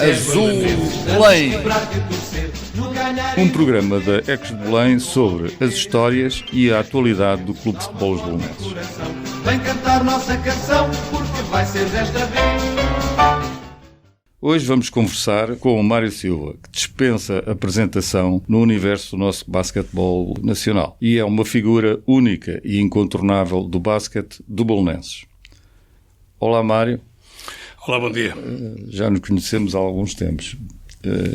Azul Belém. Um programa da Ecos de Belém sobre as histórias e a atualidade do Clube de Futebol Os Belenenses. Vem cantar nossa canção, porque vai ser desta vez. Hoje vamos conversar com o Mário Silva, que dispensa apresentação no universo do nosso basquetebol nacional e é uma figura única e incontornável do basquete do Belenenses. Olá, Mário. Olá, bom dia. Já nos conhecemos há alguns tempos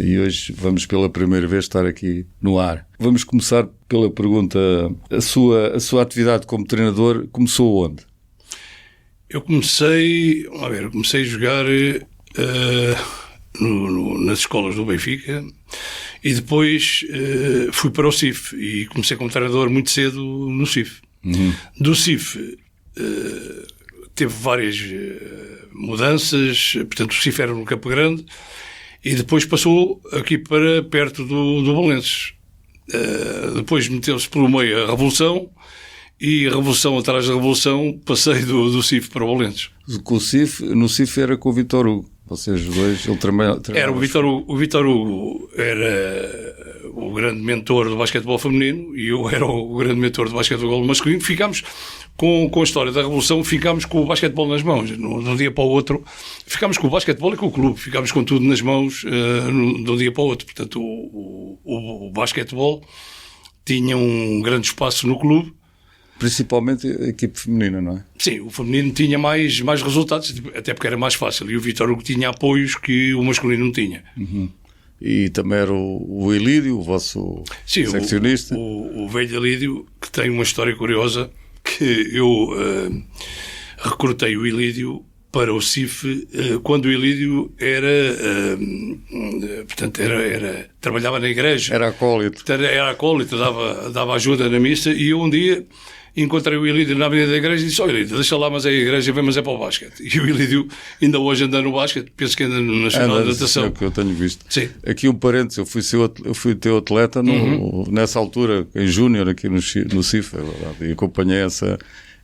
e hoje vamos pela primeira vez estar aqui no ar. Vamos começar pela pergunta: a sua atividade como treinador começou onde? Eu comecei a jogar nas escolas do Benfica e depois fui para o CIF e comecei como treinador muito cedo no CIF. Do CIF teve várias mudanças, portanto o CIF era no Campo Grande e depois passou aqui para perto do Belenenses. Depois meteu-se pelo meio a Revolução e a Revolução atrás da Revolução passei do CIF para o Belenenses. No CIF era com o Vítor Hugo. Vocês dois, ele era o Vítor Hugo era o grande mentor do basquetebol feminino e eu era o grande mentor do basquetebol masculino. Ficámos com a história da Revolução, ficámos com o basquetebol nas mãos. De um dia para o outro, ficámos com o basquetebol e com o clube. Ficámos com tudo nas mãos de um dia para o outro. Portanto, o basquetebol tinha um grande espaço no clube. Principalmente a equipe feminina, não é? Sim, o feminino tinha mais resultados, até porque era mais fácil. E o Vítor Hugo tinha apoios que o masculino não tinha. Uhum. E também era o Elídio, o vosso seccionista. O velho Elídio, que tem uma história curiosa, que eu recrutei o Elídio para o CIF quando o Elídio trabalhava na igreja. Era acólito. Era acólito, dava ajuda na missa e eu um dia encontrei o Elídio na avenida da igreja e disse: olha, Elídio, deixa lá, mas é a igreja, vem, mas é para o basquete. E o Elídio ainda hoje anda no basquete, penso que anda no Nacional de Natação. É o que eu tenho visto. Sim. Aqui um parênteses, eu fui teu atleta nessa altura, em júnior, aqui no CIF, é verdade, e acompanhei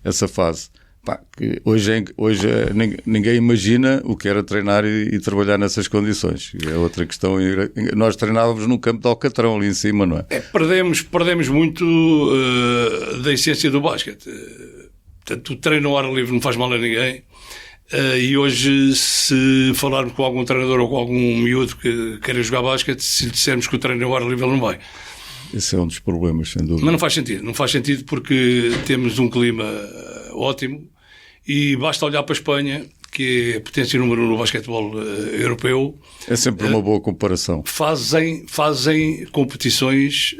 essa fase. Pá, que hoje ninguém imagina o que era treinar e trabalhar nessas condições. É outra questão. Nós treinávamos num campo de Alcatrão ali em cima, não é? Perdemos muito da essência do basquete. Portanto, o treino ao ar livre não faz mal a ninguém. E hoje, se falarmos com algum treinador ou com algum miúdo que queira jogar basquete, se lhe dissermos que o treino ao ar livre, ele não vai. Esse é um dos problemas, sem dúvida. Mas não faz sentido porque temos um clima ótimo. E basta olhar para a Espanha, que é a potência número 1 no basquetebol europeu. É sempre uma boa comparação. Fazem competições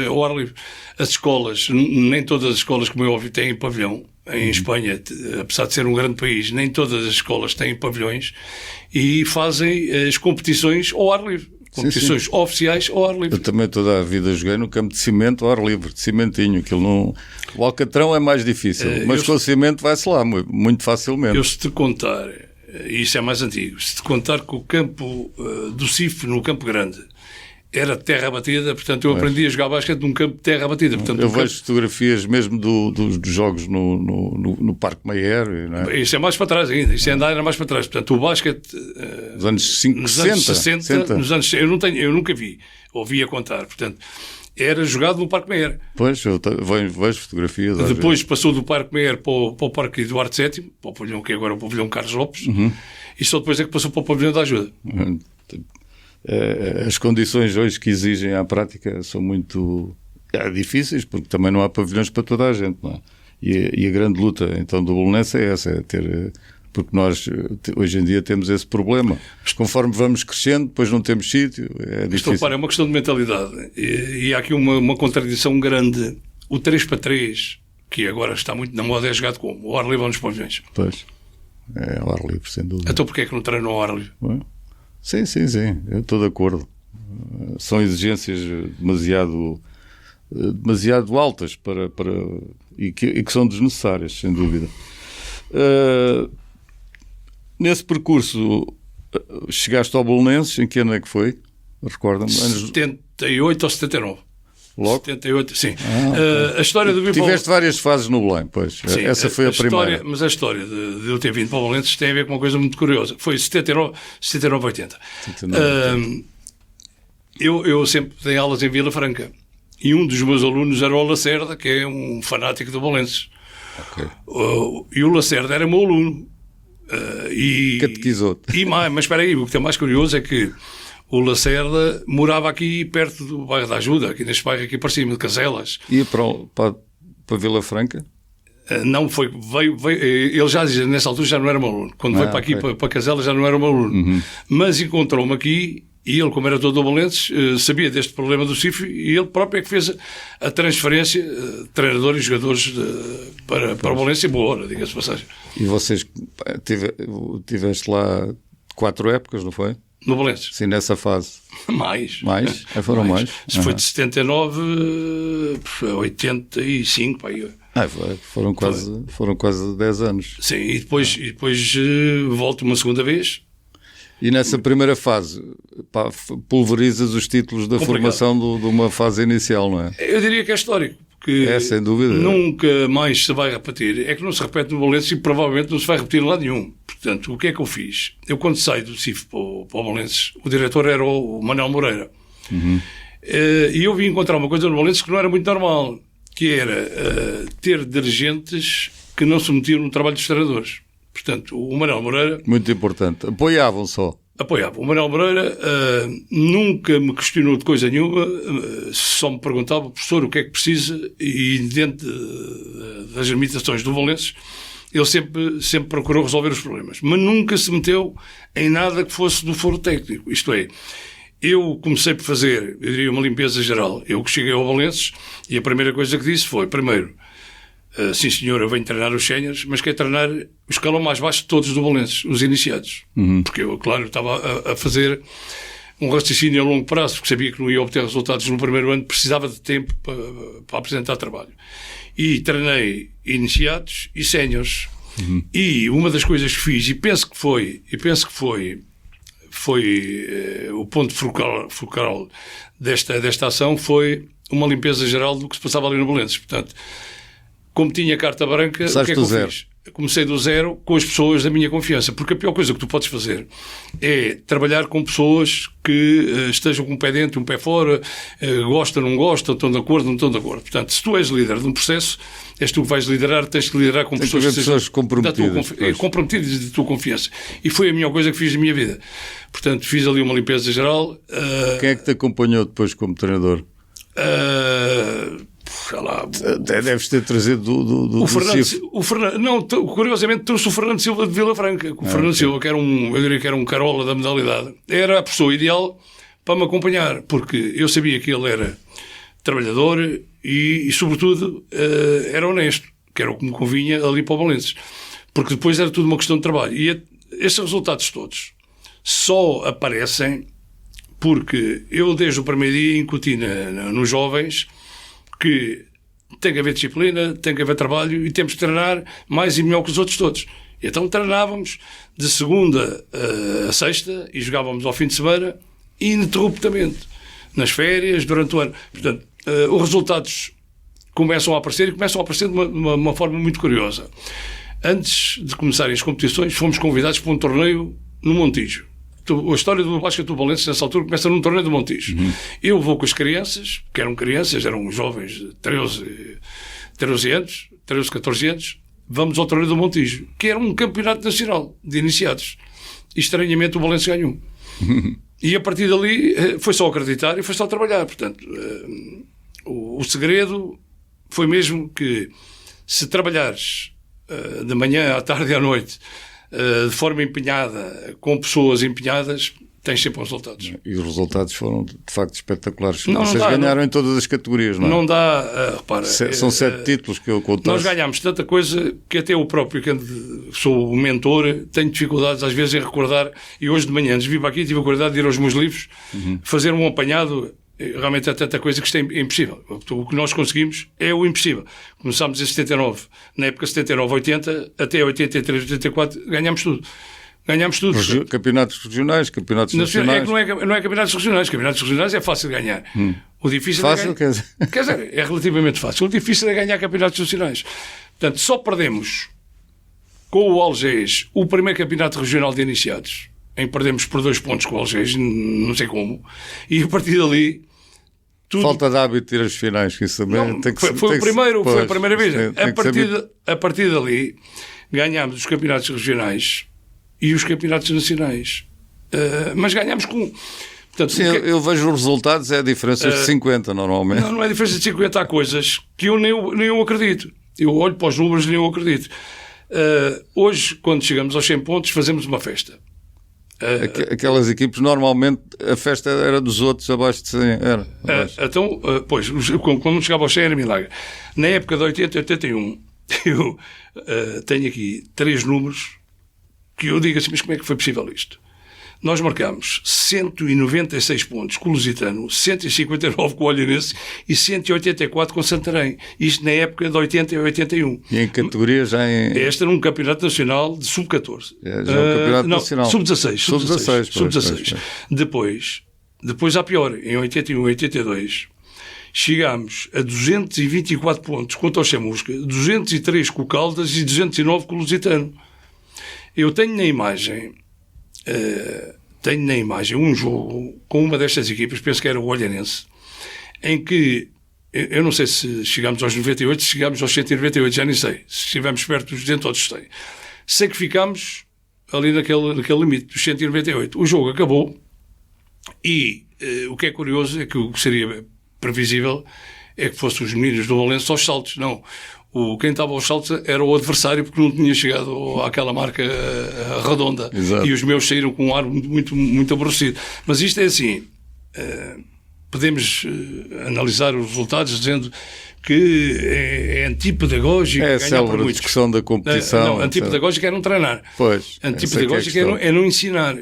ao ar livre. As escolas, nem todas as escolas, como é óbvio, têm pavilhão. Em Espanha, apesar de ser um grande país, nem todas as escolas têm pavilhões e fazem as competições ao ar livre. Competições oficiais ao ar livre. Eu também toda a vida joguei no campo de cimento ao ar livre, de cimentinho. O Alcatrão é mais difícil, mas com o cimento vai-se lá muito facilmente. Eu se te contar, isso é mais antigo, se te contar que o campo do CIF no Campo Grande era terra batida, portanto eu aprendi a jogar basquete num campo de terra batida. Portanto, eu vejo fotografias mesmo dos jogos no Parque Mayer. Não é? Isso é mais para trás ainda, isso ainda era mais para trás. Portanto, o basquete nos anos 60, nos anos, eu nunca vi, ouvi a contar, portanto, era jogado no Parque Mayer. Pois, eu vejo fotografias. Depois passou do Parque Mayer para o Parque Eduardo VII, para o pavilhão que é agora o pavilhão Carlos Lopes, e só depois é que passou para o pavilhão da Ajuda. As condições hoje que exigem à prática são muito difíceis, porque também não há pavilhões para toda a gente, não é? E a grande luta então do Belenenses é essa, porque nós hoje em dia temos esse problema. Mas conforme vamos crescendo, depois não temos sítio, é difícil. É uma questão de mentalidade e há aqui uma contradição grande. O 3x3, que agora está muito na moda, é jogado como? O ar livre ou nos pavilhões? Pois, é ao ar livre, sem dúvida. Então porquê é que não treinam ao ar livre? Sim, eu estou de acordo. São exigências demasiado altas e que são desnecessárias, sem dúvida. Nesse percurso, chegaste ao Belenenses, em que ano é que foi? Recorda-me. 78 ou 79. Logo? 78, sim. Okay. A história do vir para Tiveste várias fases no Belém, pois. Sim, essa foi a primeira. Mas a história de eu ter vindo para o Belenenses tem a ver com uma coisa muito curiosa. Foi 79, 80. Eu sempre dei aulas em Vila Franca. E um dos meus alunos era o Lacerda, que é um fanático do Belenenses. Okay. E o Lacerda era meu aluno. Catequizou-te. Mas espera aí, o que é mais curioso é que o Lacerda morava aqui perto do bairro da Ajuda, aqui neste bairro aqui para cima de Caselas. Ia para Vila Franca? Não, veio, ele já dizia, nessa altura já não era meu aluno. Quando veio para aqui, para Caselas, já não era meu aluno. Uhum. Mas encontrou-me aqui e ele, como era todo do Belenenses, sabia deste problema do CIF e ele próprio é que fez a transferência de treinadores e jogadores para o Belenenses, boa hora, diga-se de passagem. E vocês tiveste lá 4 épocas, não foi? No Belenenses? Sim, nessa fase. Mais? Foram mais? Isso foi de 79 a 85, pá, foram quase 10 anos. Sim, e depois volto uma segunda vez. E nessa primeira fase, pulverizas os títulos da formação de uma fase inicial, não é? Eu diria que é histórico. Que sem dúvida. Nunca mais se vai repetir. É que não se repete no Belenenses e provavelmente não se vai repetir em lado nenhum. Portanto, o que é que eu fiz? Eu, quando saio do CIF para o Belenenses, o diretor era o Manuel Moreira. Uhum. E eu vim encontrar uma coisa no Belenenses que não era muito normal, que era ter dirigentes que não se metiam no trabalho dos treinadores. Portanto, o Manuel Moreira... Muito importante. Apoiavam só. Apoiava. O Manuel Moreira nunca me questionou de coisa nenhuma, só me perguntava, professor, o que é que precisa, e dentro das limitações do Belenenses, ele sempre procurou resolver os problemas. Mas nunca se meteu em nada que fosse do foro técnico. Isto é, eu comecei por fazer, eu diria, uma limpeza geral. Eu que cheguei ao Belenenses e a primeira coisa que disse foi, primeiro, sim senhor, eu venho treinar os séniores, mas quero treinar o escalão mais baixo de todos do Belenenses, os iniciados. Uhum. Porque eu, claro, estava a fazer um raciocínio a longo prazo, porque sabia que não ia obter resultados no primeiro ano, precisava de tempo para apresentar trabalho. E treinei iniciados e séniores. Uhum. E uma das coisas que fiz, e penso que foi o ponto focal desta ação, foi uma limpeza geral do que se passava ali no Belenenses. Portanto, como tinha carta branca, o que é que eu fiz? Comecei do zero com as pessoas da minha confiança, porque a pior coisa que tu podes fazer é trabalhar com pessoas que estejam com um pé dentro, um pé fora, gostam, não gostam, estão de acordo, não estão de acordo. Portanto, se tu és líder de um processo, és tu que vais liderar, tens que liderar com pessoas que sejam comprometidas, comprometidas de tua confiança. E foi a melhor coisa que fiz na minha vida. Portanto, fiz ali uma limpeza geral. Quem é que te acompanhou depois como treinador? Deves ter trazido do Fernando, não, curiosamente trouxe o Fernando Silva de Vila Franca. O Fernando Silva, que era eu diria que era um carola da modalidade, era a pessoa ideal para me acompanhar, porque eu sabia que ele era trabalhador e sobretudo, era honesto, que era o que me convinha ali para o Belenenses. Porque depois era tudo uma questão de trabalho. E estes resultados todos só aparecem porque eu, desde o primeiro dia, incuti nos jovens que tem que haver disciplina, tem que haver trabalho e temos que treinar mais e melhor que os outros todos. E então treinávamos de segunda a sexta e jogávamos ao fim de semana ininterruptamente, nas férias, durante o ano. Portanto, os resultados começam a aparecer e começam a aparecer de uma forma muito curiosa. Antes de começarem as competições, fomos convidados para um torneio no Montijo. A história do basquete do Belenenses, nessa altura, começa num torneio do Montijo. Uhum. Eu vou com as crianças, que eram crianças, eram jovens de 13 anos, 13, 14 anos, vamos ao torneio do Montijo, que era um campeonato nacional de iniciados. E, estranhamente, o Belenenses ganhou. Uhum. E, a partir dali, foi só acreditar e foi só trabalhar. Portanto, o segredo foi mesmo que, se trabalhares de manhã, à tarde e à noite, de forma empenhada, com pessoas empenhadas, tens sempre bons resultados. E os resultados foram, de facto, espetaculares. Vocês ganharam em todas as categorias, não é? Não dá, repara... São 7 títulos que eu contasse. Nós ganhámos tanta coisa que até eu próprio, que sou o mentor, tenho dificuldades às vezes em recordar, e hoje de manhã, antes de vir para aqui, tive a cuidado de ir aos meus livros, fazer um apanhado. Realmente é tanta coisa que isto é impossível. O que nós conseguimos é o impossível. Começámos em 79, na época 79, 80, até 83, 84, ganhámos tudo. Ganhámos tudo. Campeonatos regionais, campeonatos nacionais. Não é campeonatos regionais. Campeonatos regionais é fácil ganhar. O difícil fácil, quer dizer, é relativamente fácil. O difícil é ganhar campeonatos nacionais. Portanto, só perdemos com o Algés o primeiro campeonato regional de iniciados, em que perdemos por 2 pontos com o Algés, não sei como, e a partir dali... Tudo... Falta de hábito de ir às finais, que isso também não, tem que foi a primeira vez. Sim, a partir dali ganhámos os campeonatos regionais e os campeonatos nacionais. Mas ganhámos com... Portanto, sim, eu vejo os resultados, é a diferença de 50 normalmente. Não é diferença de 50, há coisas que eu nem eu acredito. Eu olho para os números e nem eu acredito. Hoje, quando chegamos aos 100 pontos, fazemos uma festa. Aquelas equipes, normalmente, a festa era dos outros abaixo de 100. Então, pois, quando chegava aos 100 era milagre. Na época de 80 e 81, eu tenho aqui 3 números que eu digo assim, mas como é que foi possível isto? Nós marcámos 196 pontos com o Lusitano, 159 com o Olhanense e 184 com o Santarém. Isto na época de 80 e 81. E em categoria já em... Este era um campeonato nacional de sub-14. Já é um campeonato nacional. Sub-16. Sub-16. Depois há pior, em 81 e 82, chegámos a 224 pontos contra o Chamusca, 203 com o Caldas e 209 com o Lusitano. Eu tenho na imagem um jogo com uma destas equipas, penso que era o Olhanense, em que eu não sei se chegámos aos 98, se chegámos aos 198, já nem sei, se estivemos perto dos 200 ou dos 100. Sei que ficámos ali naquele limite dos 198. O jogo acabou e o que é curioso é que o que seria previsível é que fossem os meninos do Valença aos saltos. Não. Quem estava aos saltos era o adversário, porque não tinha chegado àquela marca redonda. Exato. E os meus saíram com um ar muito, muito aborrecido. Mas isto é assim, podemos analisar os resultados dizendo que é antipedagógico. É a discussão da competição. Não, antipedagógico é não treinar. Pois. Antipedagógico é não ensinar.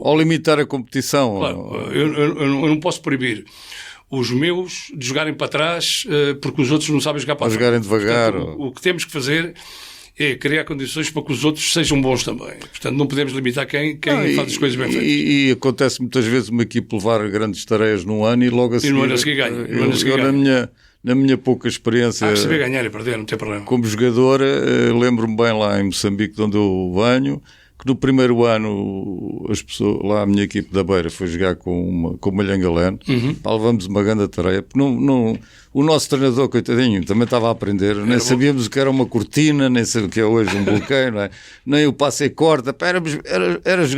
Ou limitar a competição. Claro, eu não posso proibir os meus de jogarem para trás porque os outros não sabem jogar para trás. Jogarem devagar. Portanto, o que temos que fazer é criar condições para que os outros sejam bons também. Portanto, não podemos limitar quem faz as coisas bem feitas. E acontece muitas vezes uma equipe levar grandes tareias num ano e logo a seguir... E no ano a seguir ganha. Na minha pouca experiência... saber ganhar e perder, não tem problema. Como jogador, lembro-me bem lá em Moçambique, de onde eu venho, que no primeiro ano as pessoas, lá a minha equipe da Beira foi jogar com o Malhangaleno, levamos uma grande tarefa, porque o nosso treinador, coitadinho, também estava a aprender, nem sabíamos o que era uma cortina, nem sabíamos o que é hoje um bloqueio, não é? Nem o passe e corta, éramos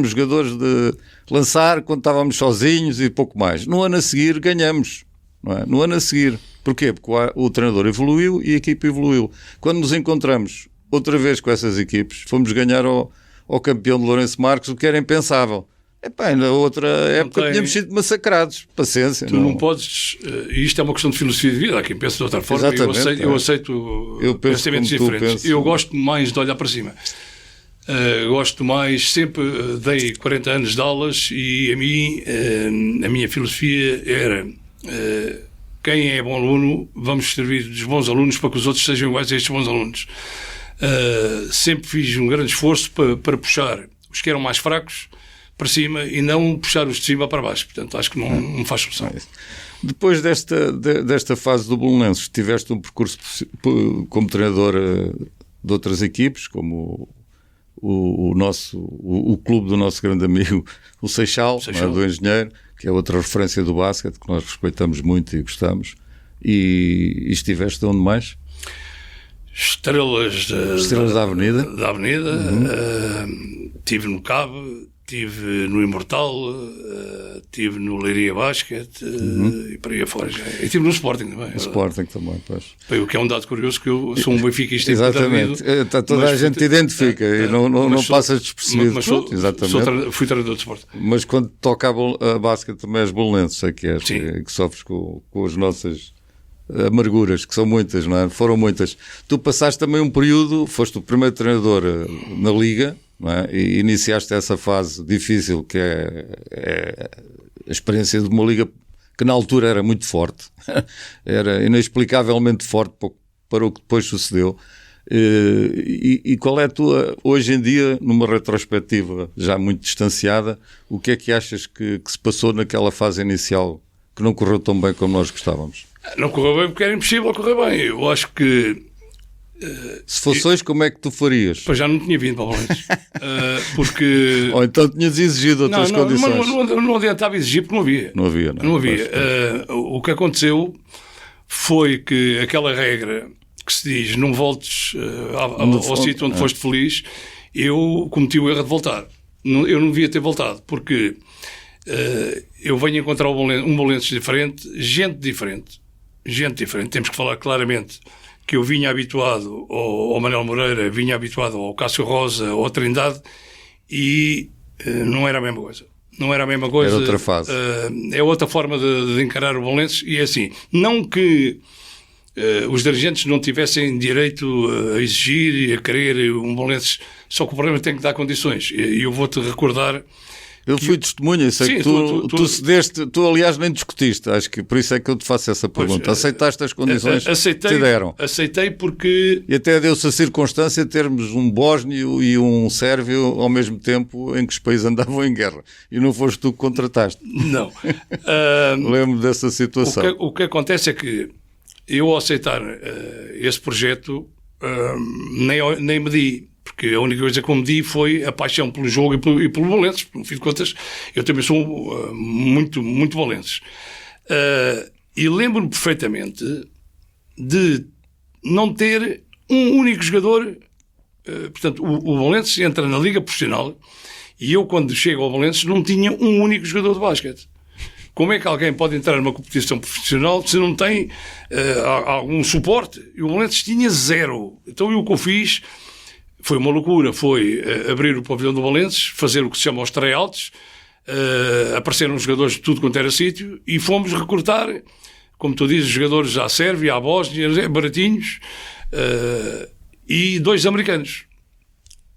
jogadores de lançar quando estávamos sozinhos e pouco mais. No ano a seguir ganhamos, não é? No ano a seguir. Porquê? Porque o treinador evoluiu e a equipe evoluiu. Quando nos encontramos outra vez com essas equipes, fomos ganhar ao campeão de Lourenço Marques, o que era impensável. Na outra época tínhamos sido massacrados. Paciência. Tu não podes... isto é uma questão de filosofia de vida. Há quem pense de outra forma. Eu aceito pensamentos diferentes. Eu gosto mais de olhar para cima. Gosto mais... Sempre dei 40 anos de aulas e a minha filosofia era... quem é bom aluno, vamos servir dos bons alunos para que os outros sejam iguais a estes bons alunos. Sempre fiz um grande esforço para puxar os que eram mais fracos para cima e não puxar os de cima para baixo. Portanto, acho que não faz solução. Depois desta fase do Belenenses, tiveste um percurso como treinador de outras equipes, como o clube do nosso grande amigo, o Seixal. Do Engenheiro, que é outra referência do basquete, que nós respeitamos muito e gostamos. E estiveste onde mais? Estrelas da Avenida. Estive no Cabo, estive no Imortal, estive no Leiria Basquete e para aí afora. E estive no Sporting também. No Sporting também, pois. O que é um dado curioso, que eu sou um benfiquista. Exatamente. Toda a gente identifica e não passas despercebido. Fui treinador de Sporting. Mas quando toca a basquete também és belenenses, sei que és, que sofres com as nossas amarguras, que são muitas, não é? Foram muitas. Tu passaste também um período, foste o primeiro treinador na Liga, não é? E iniciaste essa fase difícil, que é a experiência de uma Liga que na altura era muito forte, era inexplicavelmente forte para o que depois sucedeu. E qual é a tua, hoje em dia, numa retrospectiva já muito distanciada, o que é que achas que se passou naquela fase inicial que não correu tão bem como nós gostávamos? Não correu bem porque era impossível correr bem. Eu acho que... Se fosse hoje, como é que tu farias? Pois já não tinha vindo para o Valência. Porque... Ou então tinhas exigido outras condições? Não adiantava exigir porque não havia. Não havia. O que aconteceu foi que aquela regra que se diz não voltes ao sítio onde foste feliz, eu cometi o erro de voltar. Eu não devia ter voltado, porque eu venho encontrar um Belenenses diferente, gente diferente. Temos que falar claramente que eu vinha habituado ao Manuel Moreira, vinha habituado ao Cássio Rosa, ao Trindade, e não era a mesma coisa. Não era a mesma coisa. Era outra fase. É outra forma de encarar o Belenenses, e é assim, não que os dirigentes não tivessem direito a exigir e a querer um Belenenses, só que o problema tem que dar condições. E eu vou-te recordar... Eu fui testemunha, sei que tu cedeste, tu aliás nem discutiste, acho que por isso é que eu te faço essa pergunta. Aceitaste as condições que te deram? Aceitei porque... E até deu-se a circunstância de termos um bósnio e um sérvio ao mesmo tempo em que os países andavam em guerra. E não foste tu que contrataste. Não. Lembro dessa situação. O que acontece é que eu, ao aceitar esse projeto, nem medi. Porque a única coisa que eu medi foi a paixão pelo jogo e pelo Belenenses. No fim de contas, eu também sou muito, muito Belenenses. E lembro-me perfeitamente de não ter um único jogador. Portanto, o Belenenses entra na Liga Profissional e eu, quando chego ao Belenenses, não tinha um único jogador de basquete. Como é que alguém pode entrar numa competição profissional se não tem algum suporte? E o Belenenses tinha 0. Então o que eu fiz... Foi uma loucura, foi abrir o pavilhão do Belenenses, fazer o que se chama os tryouts, apareceram jogadores de tudo quanto era sítio e fomos recrutar, como tu dizes, jogadores à Sérvia, à Bósnia, baratinhos, e 2 americanos.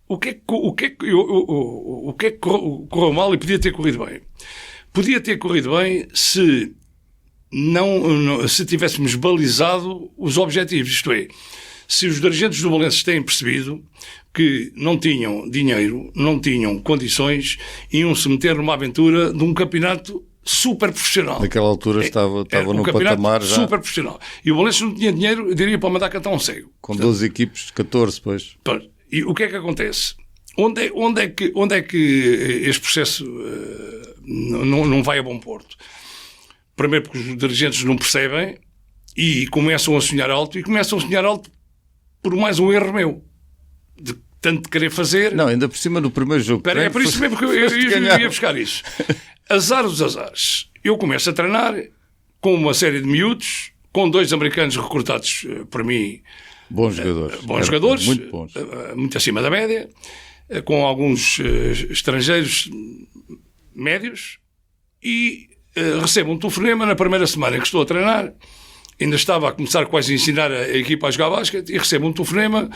O que é que correu mal e podia ter corrido bem? Podia ter corrido bem se tivéssemos balizado os objetivos, isto é, se os dirigentes do Belenenses têm percebido que não tinham dinheiro, não tinham condições, iam-se meter numa aventura de um campeonato super profissional. Naquela altura estava no patamar já. Super profissional. E o Belenenses não tinha dinheiro, eu diria, para mandar cantar um cego. Com 12 equipes, 14 depois. E o que é que acontece? Onde é que este processo não vai a bom porto? Primeiro porque os dirigentes não percebem e começam a sonhar alto, por mais um erro meu, de tanto querer fazer. Não, ainda por cima do primeiro jogo. É por isso mesmo que eu ia buscar isso. Azar dos azares. Eu começo a treinar com uma série de miúdos, com 2 americanos recrutados por mim. Bons jogadores. Muito bons. Muito acima da média, com alguns estrangeiros médios, e recebo um telefonema na primeira semana em que estou a treinar. Ainda estava a começar quase a ensinar a equipa a jogar basquete e recebo um telefonema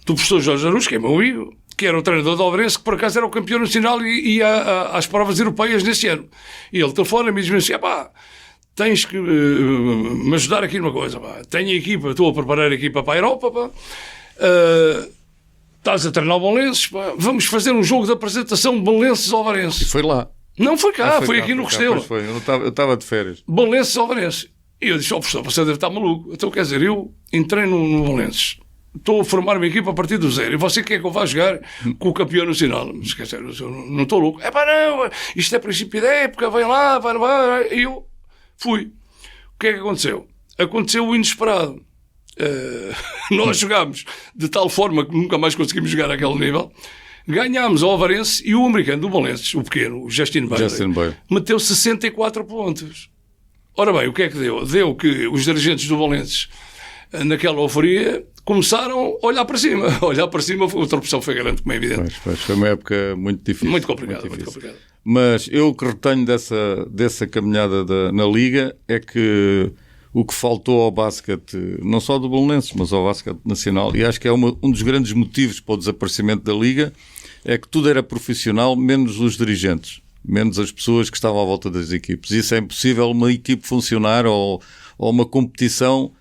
do professor Jorge Aruz, que é meu amigo, que era o treinador do Alvarense, que por acaso era o campeão nacional e ia às provas europeias nesse ano. E ele telefona-me e diz-me assim: tens que me ajudar aqui numa coisa, tenho a equipa, estou a preparar a equipa para a Europa, estás a treinar o Belenenses, vamos fazer um jogo de apresentação Belenenses-Alvarense. E foi lá. Não foi cá, foi aqui no Restelo. Eu estava de férias. Belenenses-Alvarense. E eu disse: professor, você deve estar maluco. Então, quer dizer, eu entrei no Belenenses, estou a formar uma equipa a partir do 0, e você quer que eu vá jogar com o campeão nacional? Mas, quer dizer, eu não estou louco. Não, isto é princípio da época, vem lá, vai. E eu fui. O que é que aconteceu? Aconteceu o inesperado. Nós jogámos de tal forma que nunca mais conseguimos jogar àquele nível. Ganhámos ao Alvarense e o americano do Belenenses, o pequeno, o Justin Bailey, meteu 64 pontos. Ora bem, o que é que deu? Deu que os dirigentes do Belenenses, naquela euforia, começaram a olhar para cima. A tropeção foi grande, como é evidente. Pois, foi uma época muito difícil. Muito complicado. Mas eu o que retenho dessa caminhada na Liga é que o que faltou ao basquete, não só do Belenenses, mas ao basquete nacional, e acho que é um dos grandes motivos para o desaparecimento da Liga, é que tudo era profissional, menos os dirigentes. Menos as pessoas que estavam à volta das equipes. Isso é impossível uma equipe funcionar ou uma competição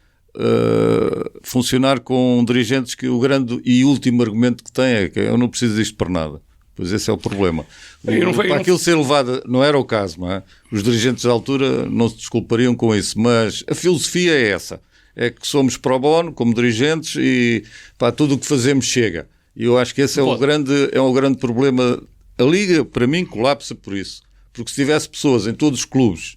funcionar com dirigentes que o grande e último argumento que tem é que eu não preciso disto para nada. Pois esse é o problema. Para aquilo ser levado, não era o caso, não é? Os dirigentes da altura não se desculpariam com isso, mas a filosofia é essa. É que somos pro bono, como dirigentes, e tudo o que fazemos chega. E eu acho que esse é o grande problema. A Liga, para mim, colapsa por isso. Porque se tivesse pessoas em todos os clubes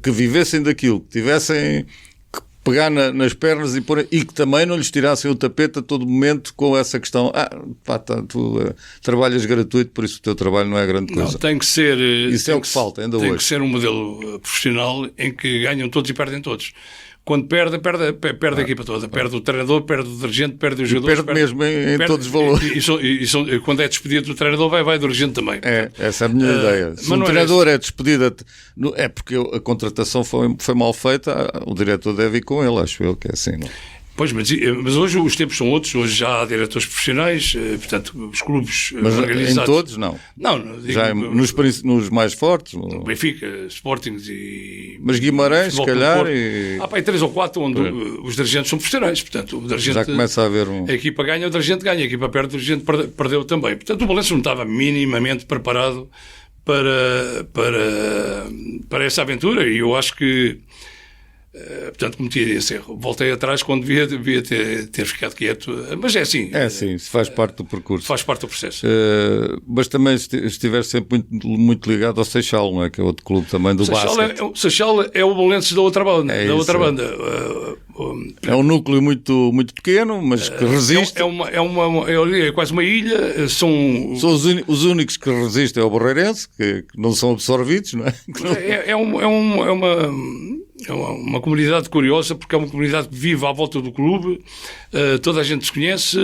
que vivessem daquilo, que tivessem que pegar nas pernas e que também não lhes tirassem o tapete a todo momento com essa questão, tu trabalhas gratuito, por isso o teu trabalho não é grande coisa. Não, tem que ser... Isso é o que falta ainda hoje. Tem que ser um modelo profissional em que ganham todos e perdem todos. Quando perde a equipa toda. Perde o treinador, perde o dirigente, perde os jogadores. Perde mesmo em todos os valores. E quando é despedido do treinador, vai do dirigente também. Essa é a minha ideia. Se um treinador é despedido, é porque a contratação foi mal feita, o diretor deve ir com ele, acho eu que é assim, não? Pois, mas hoje os tempos são outros, hoje já há diretores profissionais, portanto, os clubes organizados... Em todos, não? Não, já nos mais fortes? Benfica, Sporting e... Mas Guimarães, se calhar... Há 3 ou 4 onde os dirigentes são profissionais, portanto, o dirigente... Já começa a haver A equipa ganha, o dirigente ganha, a equipa perde, o dirigente perdeu também. Portanto, o Belenenses não estava minimamente preparado para essa aventura, e eu acho que... portanto, cometi esse erro. Voltei atrás quando devia ter ficado quieto. Mas é assim. É assim, faz parte do percurso. Faz parte do processo. Mas também estiver sempre muito ligado ao Seixal, não é? Que é outro clube também do basquete. O Seixal é o Belenenses da outra banda. É um núcleo muito pequeno, mas que resiste. É quase uma ilha. São os únicos que resistem ao Barreirense, que não são absorvidos, não é? É uma comunidade curiosa, porque é uma comunidade que vive à volta do clube, toda a gente se conhece,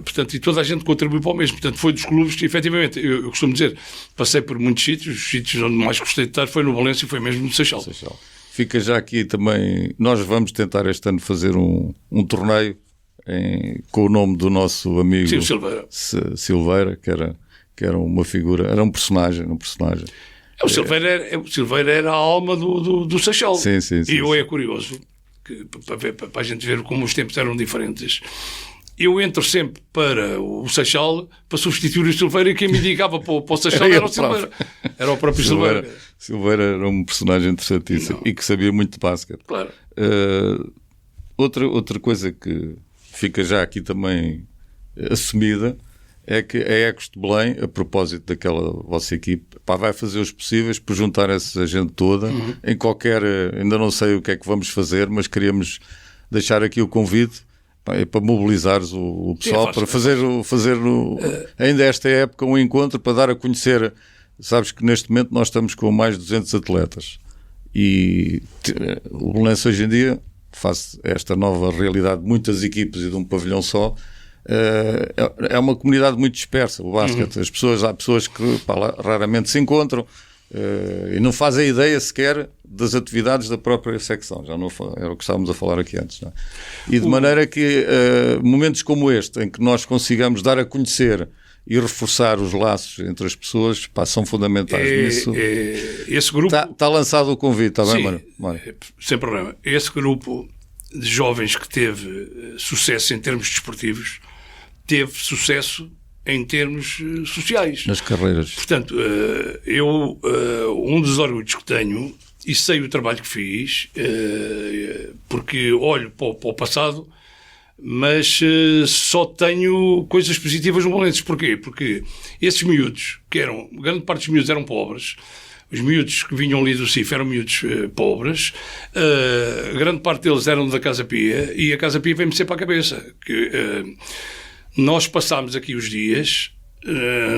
portanto, e toda a gente contribui para o mesmo. Portanto, foi dos clubes que, efetivamente, eu costumo dizer, passei por muitos sítios, os sítios onde mais gostei de estar foi no Valência e foi mesmo no Seixal. Fica já aqui também, nós vamos tentar este ano fazer um torneio com o nome do nosso amigo Silveira, que era uma figura, era um personagem. O Silveira era a alma do Seixal. Sim, é curioso, para a gente ver como os tempos eram diferentes. Eu entro sempre para o Seixal para substituir o Silveira, e quem me indicava para o Seixal era o Silveira. Era o próprio Silveira. Silveira era um personagem interessantíssimo e que sabia muito de basquete. Claro. Outra coisa que fica já aqui também assumida é que a Ecos de Belém, a propósito daquela vossa equipe, vai fazer os possíveis por juntar essa gente toda em qualquer... Ainda não sei o que é que vamos fazer, mas queríamos deixar aqui o convite para mobilizares o pessoal, para fazer ainda esta época um encontro para dar a conhecer. Sabes que neste momento nós estamos com mais de 200 atletas e o Belenenses hoje em dia, face a esta nova realidade de muitas equipes e de um pavilhão só, é uma comunidade muito dispersa, o basquete. Há pessoas que raramente se encontram e não fazem ideia sequer das atividades da própria secção. Já não era o que estávamos a falar aqui antes, não é? E de maneira que momentos como este, em que nós consigamos dar a conhecer e reforçar os laços entre as pessoas, são fundamentais nisso. Esse grupo... Está lançado o convite, está bem, Mário? Sem problema. Esse grupo de jovens que teve sucesso em termos desportivos teve sucesso em termos sociais. Nas carreiras. Portanto, um dos orgulhos que tenho, e sei o trabalho que fiz, porque olho para o passado, mas só tenho coisas positivas no Belenenses. Porquê? Porque esses miúdos, grande parte dos miúdos eram pobres, os miúdos que vinham ali do CIF eram miúdos pobres, grande parte deles eram da Casa Pia, e a Casa Pia veio-me sempre à cabeça. Nós passámos aqui os dias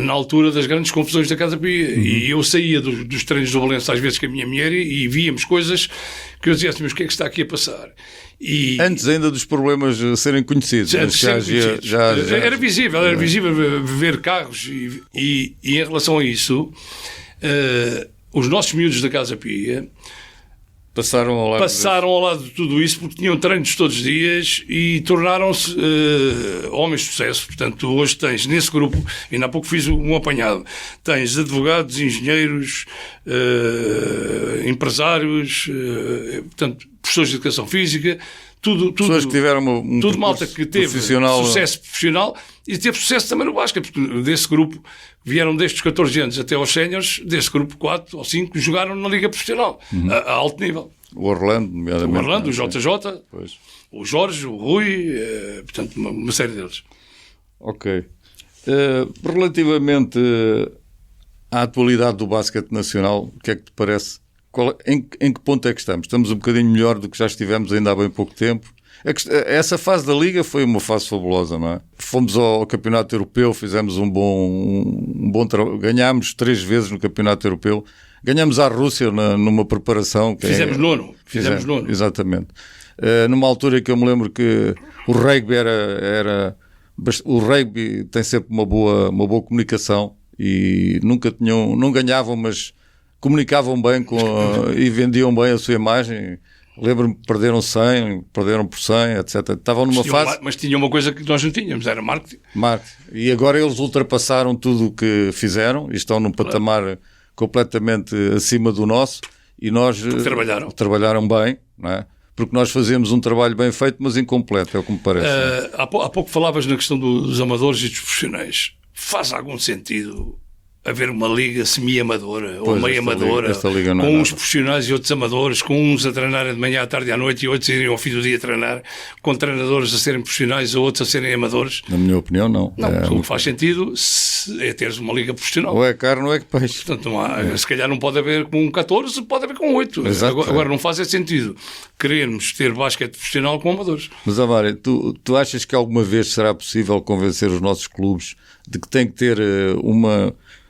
na altura das grandes confusões da Casa Pia, e eu saía dos treinos do Belenenses às vezes com a minha mulher e víamos coisas que eu dizia assim, mas o que é que está aqui a passar? Antes ainda dos problemas serem conhecidos. Era visível ver carros e em relação a isso, os nossos miúdos da Casa Pia passaram ao lado de tudo isso, porque tinham treinos todos os dias e tornaram-se homens de sucesso. Portanto, hoje tens nesse grupo, ainda há pouco fiz um apanhado, tens advogados, engenheiros, empresários, portanto, professores de educação física, pessoas que tiveram tudo malta que teve profissional. Sucesso profissional e teve sucesso também no basquete, porque desse grupo vieram desde os 14 anos até aos séniores, desse grupo 4 ou 5 jogaram na liga profissional, a alto nível. O Orlando, nomeadamente. O Orlando, o JJ, pois. o Jorge, o Rui, portanto, uma série deles. Ok. Relativamente à atualidade do basquete nacional, o que é que te parece? Em que ponto é que estamos? Estamos um bocadinho melhor do que já estivemos ainda há bem pouco tempo. Essa fase da Liga foi uma fase fabulosa, não é? Fomos ao Campeonato Europeu, fizemos um bom trabalho, ganhámos 3 vezes no Campeonato Europeu, ganhámos à Rússia numa preparação. Fizemos nono. Exatamente. Numa altura que eu me lembro que o rugby o rugby tem sempre uma boa comunicação e não ganhavam, mas comunicavam bem e vendiam bem a sua imagem. Lembro-me que perderam 100, perderam por 100, etc. Estavam numa fase... Mas tinha uma coisa que nós não tínhamos, era marketing. E agora eles ultrapassaram tudo o que fizeram e estão num patamar completamente acima do nosso e nós... Trabalharam bem, não é? Porque nós fazemos um trabalho bem feito, mas incompleto, é o que me parece. Há pouco falavas na questão dos amadores e dos profissionais. Faz algum sentido haver uma liga semi-amadora ou meio amadora, com uns profissionais e outros amadores, com uns a treinar de manhã, à tarde e à noite e outros irem ao fim do dia a treinar, com treinadores a serem profissionais ou outros a serem amadores? Na minha opinião, não. O que faz sentido é teres uma liga profissional. Ou é carne ou é que peixe. Portanto, se calhar não pode haver com 14, pode haver com 8. Agora não faz sentido querermos ter basquete profissional com amadores. Mas, Amário, tu achas que alguma vez será possível convencer os nossos clubes de que tem que ter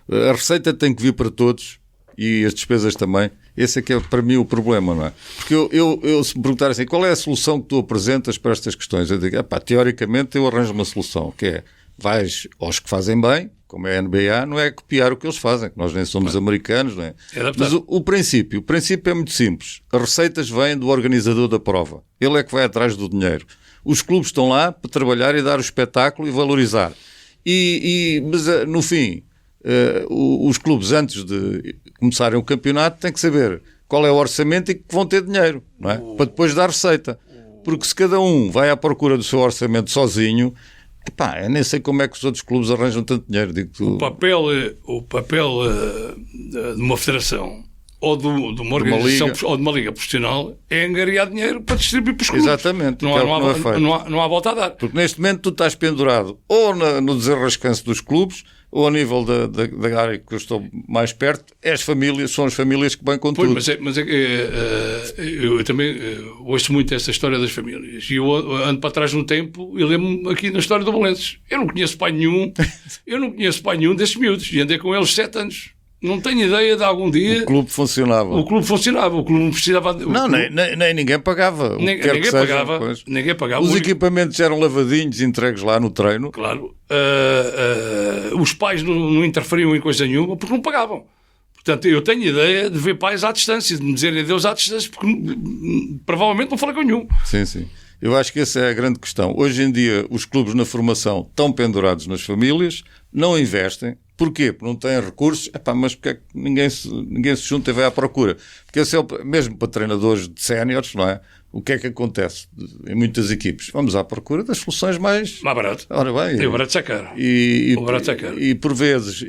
a receita tem que vir para todos e as despesas também? Esse é que é para mim o problema, não é? Porque eu se me perguntar assim, qual é a solução que tu apresentas para estas questões? Eu digo, teoricamente eu arranjo uma solução, que é, vais aos que fazem bem, como é a NBA, não é copiar o que eles fazem, que nós nem somos americanos, não é? Mas o princípio é muito simples. As receitas vêm do organizador da prova. Ele é que vai atrás do dinheiro. Os clubes estão lá para trabalhar e dar o espetáculo e valorizar. Mas no fim... os clubes, antes de começarem o campeonato, têm que saber qual é o orçamento e que vão ter dinheiro, não é? Para depois dar receita. Porque se cada um vai à procura do seu orçamento sozinho, eu nem sei como é que os outros clubes arranjam tanto dinheiro. O papel de uma federação ou de uma organização ou de uma liga profissional é angariar dinheiro para distribuir para os clubes. Exatamente. Não há volta a dar. Porque neste momento tu estás pendurado ou no desarrascanço dos clubes ou a nível da área que eu estou mais perto, são as famílias que vêm com tudo. Mas eu também ouço muito essa história das famílias. E eu ando para trás no tempo e lembro-me aqui na história do Valenços. Eu não conheço pai nenhum desses miúdos. E andei com eles 7 anos. Não tenho ideia de algum dia... O clube funcionava. O clube não precisava... Nem ninguém pagava. Ninguém pagava. Os equipamentos eram lavadinhos, entregues lá no treino. Claro. Os pais não interferiam em coisa nenhuma porque não pagavam. Portanto, eu tenho ideia de ver pais à distância, de me dizerem adeus à distância, porque provavelmente não falei com nenhum. Sim. Eu acho que essa é a grande questão. Hoje em dia, os clubes na formação estão pendurados nas famílias, não investem. Porquê? Porque não têm recursos. Mas porque é que ninguém se junta e vai à procura? Porque esse é mesmo para treinadores de séniores, não é? O que é que acontece em muitas equipes? Vamos à procura das soluções mais barato. Ora bem, o barato é caro. E por vezes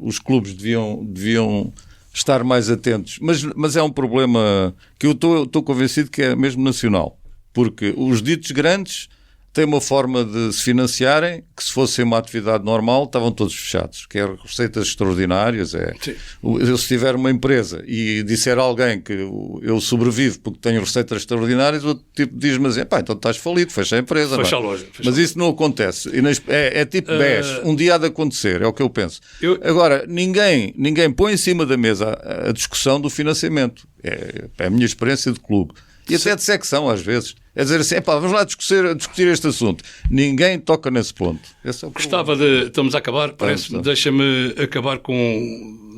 os clubes deviam estar mais atentos. Mas é um problema que eu estou convencido que é mesmo nacional. Porque os ditos grandes têm uma forma de se financiarem que, se fosse uma atividade normal, estavam todos fechados. Quer receitas extraordinárias. Se tiver uma empresa e disser a alguém que eu sobrevivo porque tenho receitas extraordinárias, o tipo diz-me assim, então estás falido, fecha a empresa. Fecha a loja. Mas isso não acontece. É tipo BES. Um dia há de acontecer, é o que eu penso. Agora, ninguém põe em cima da mesa a discussão do financiamento. É a minha experiência de clube. E até de secção, às vezes. É dizer assim, vamos lá discutir este assunto. Ninguém toca nesse ponto. Esse é o problema. Estamos a acabar, parece-me. Deixa-me acabar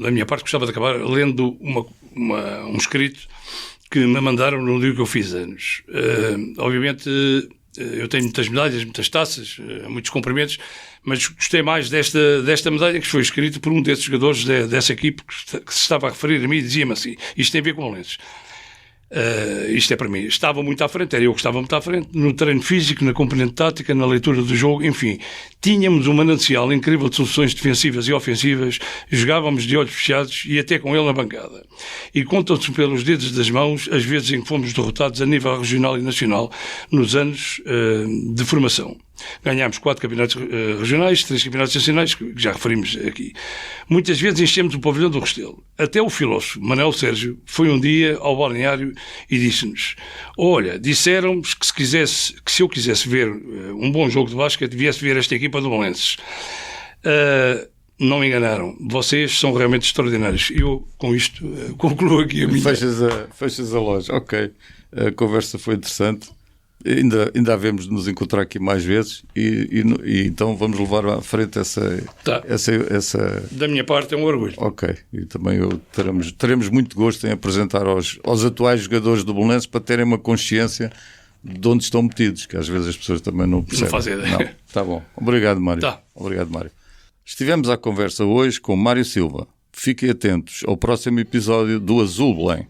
da minha parte, gostava de acabar lendo um escrito que me mandaram no dia que eu fiz anos. Obviamente, eu tenho muitas medalhas, muitas taças, muitos cumprimentos, mas gostei mais desta medalha que foi escrita por um desses jogadores dessa equipe que se estava a referir a mim e dizia-me assim, isto tem a ver com Valenços. Isto é para mim. Estava muito à frente, era eu que estava muito à frente, no treino físico, na componente tática, na leitura do jogo, enfim. Tínhamos um manancial incrível de soluções defensivas e ofensivas, jogávamos de olhos fechados e até com ele na bancada. E contam-se pelos dedos das mãos as vezes em que fomos derrotados a nível regional e nacional nos anos de formação. Ganhámos 4 campeonatos regionais, 3 campeonatos nacionais, que já referimos aqui. Muitas vezes enchemos o pavilhão do Restelo. Até o filósofo Manuel Sérgio foi um dia ao balneário e disse-nos: olha, disseram-me que se eu quisesse ver um bom jogo de basquete, viesse ver esta equipa do Belenenses. Não me enganaram. Vocês são realmente extraordinários. Eu, com isto, concluo aqui a minha... Fechas a loja. Ok. A conversa foi interessante. Ainda havemos de nos encontrar aqui mais vezes e então vamos levar à frente essa... Da minha parte é um orgulho. Ok, e também teremos muito gosto em apresentar aos atuais jogadores do Belenenses para terem uma consciência de onde estão metidos, que às vezes as pessoas também não percebem. Não fazem ideia. Não. Tá bom. Obrigado, Mário. Tá. Obrigado, Mário. Estivemos à conversa hoje com Mário Silva. Fiquem atentos ao próximo episódio do Azul Belém.